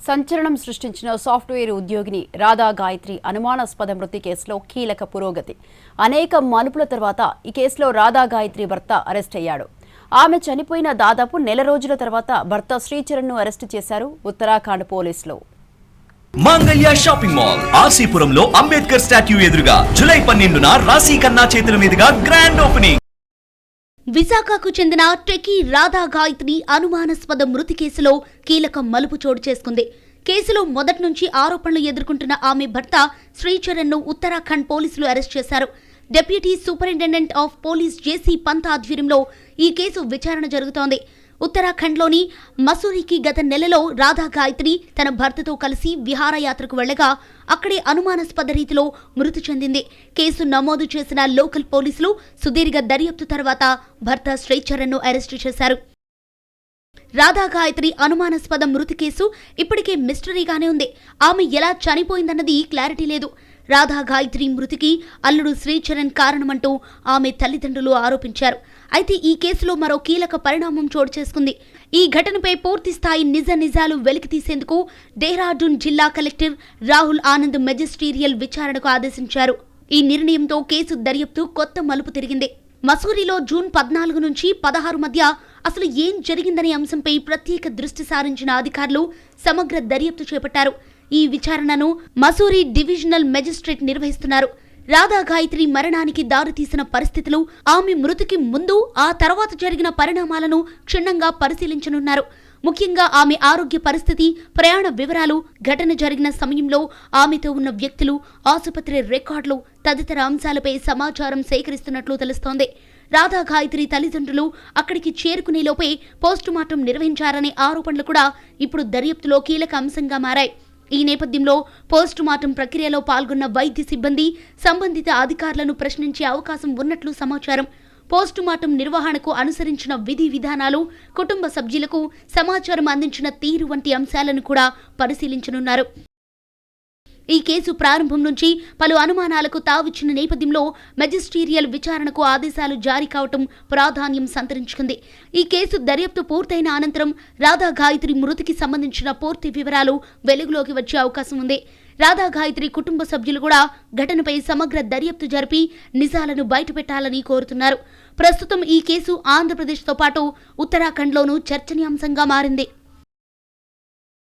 సంచలనం సృష్టించిన సాఫ్ట్వేర్ ఉద్యోగిని రాధా గాయత్రి అనుమానాస్పద మృతి కేసులో కీలక పురోగతి. అనేక మలుపుల తర్వాత ఈ కేసులో రాధా గాయత్రి భర్త అరెస్ట్ అయ్యాడు. ఆమె చనిపోయిన దాదాపు నెల రోజుల తర్వాత భర్త శ్రీచరణ్ అరెస్టు చేశారు ఉత్తరాఖండ్ పోలీసులు. మంగళ్య షాపింగ్ మాల్ ఆర్సీపురంలో అంబేద్కర్ స్టాట్యూ ఎదురుగా జూలై 12న రాశి ఖన్నా చేతుల మీదుగా గ్రాండ్ ఓపెనింగ్. విశాఖకు చెందిన టెకీ రాధా గాయత్రి అనుమానాస్పద మృతి కేసులో కీలక మలుపు చోటు చేసుకుంది. కేసులో మొదటి నుంచి ఆరోపణలు ఎదుర్కొంటున్న ఆమె భర్త శ్రీచరణ్ను ఉత్తరాఖండ్ పోలీసులు అరెస్ట్ చేశారు. డిప్యూటీ సూపరింటెండెంట్ ఆఫ్ పోలీస్ జేసీ పంత్ ఆధ్వర్యంలో ఈ కేసు విచారణ జరుగుతోంది. ఉత్తరాఖండ్లోని మసూరికి గత నెలలో రాధా గాయత్రి తన భర్తతో కలిసి విహారయాత్రకు వెళ్లగా అక్కడే అనుమానాస్పద రీతిలో మృతి చెందింది. కేసు నమోదు చేసిన లోకల్ పోలీసులు సుదీర్ఘ దర్యాప్తు తర్వాత భర్త శ్రీచరణ్ను అరెస్టు చేశారు. రాధా గాయత్రి అనుమానాస్పద మృతి కేసు ఇప్పటికే మిస్టరీగానే ఉంది. ఆమె ఎలా చనిపోయిందన్నది క్లారిటీ లేదు. రాధా గాయత్రి మృతికి అల్లుడు శ్రీచరణ్ కారణమంటూ ఆమె తల్లిదండ్రులు ఆరోపించారు. అయితే ఈ కేసులో మరో కీలక పరిణామం చోటు చేసుకుంది. ఈ ఘటనపై పూర్తి స్థాయి నిజాలు వెలికితీసేందుకు డెహ్రాడూన్ జిల్లా కలెక్టర్ రాహుల్ ఆనంద్ మెజిస్టీరియల్ విచారణకు ఆదేశించారు. ఈ నిర్ణయంతో కేసు దర్యాప్తు కొత్త మలుపు తిరిగింది. మసూరిలో జూన్ 14 నుంచి 16 మధ్య అసలు ఏం జరిగిందనే అంశంపై ప్రత్యేక దృష్టి సారించిన అధికారులు సమగ్ర దర్యాప్తు చేపట్టారు. ఈ విచారణను మసూరి డివిజనల్ మెజిస్ట్రేట్ నిర్వహిస్తున్నారు. రాధా గాయత్రి మరణానికి దారితీసిన పరిస్థితులు, ఆమె మృతికి ముందు ఆ తర్వాత జరిగిన పరిణామాలను క్షుణ్ణంగా పరిశీలించనున్నారు. ముఖ్యంగా ఆమె ఆరోగ్య పరిస్థితి, ప్రయాణ వివరాలు, ఘటన జరిగిన సమయంలో ఆమెతో ఉన్న వ్యక్తులు, ఆసుపత్రి రికార్డులు తదితర అంశాలపై సమాచారం సేకరిస్తున్నట్లు తెలుస్తోంది. రాధా గాయత్రి తల్లిదండ్రులు అక్కడికి చేరుకునేలోపే పోస్టుమార్టం నిర్వహించారనే ఆరోపణలు కూడా ఇప్పుడు దర్యాప్తులో కీలక అంశంగా మారాయి. ఈ నేపథ్యంలో పోస్టుమార్టం ప్రక్రియలో పాల్గొన్న వైద్య సిబ్బంది, సంబంధిత అధికారులను ప్రశ్నించే అవకాశం ఉన్నట్లు సమాచారం. పోస్టుమార్టం నిర్వహణకు అనుసరించిన విధి విధానాలు, కుటుంబ సభ్యులకు సమాచారం అందించిన తీరు వంటి అంశాలను కూడా పరిశీలించనున్నారు. ఈ కేసు ప్రారంభం నుంచి పలు అనుమానాలకు తావిచ్చిన నేపథ్యంలో మెజిస్టీరియల్ విచారణకు ఆదేశాలు జారీ కావటం ప్రాధాన్యం సంతరించుకుంది. ఈ కేసు దర్యాప్తు పూర్తయిన అనంతరం రాధా గాయత్రి మృతికి సంబంధించిన పూర్తి వివరాలు వెలుగులోకి వచ్చే అవకాశం ఉంది. రాధా గాయత్రి కుటుంబ సభ్యులు కూడా ఘటనపై సమగ్ర దర్యాప్తు జరిపి నిజాలను బయటపెట్టాలని కోరుతున్నారు. ప్రస్తుతం ఈ కేసు ఆంధ్రప్రదేశ్తో పాటు ఉత్తరాఖండ్లోనూ చర్చనీయాంశంగా మారింది.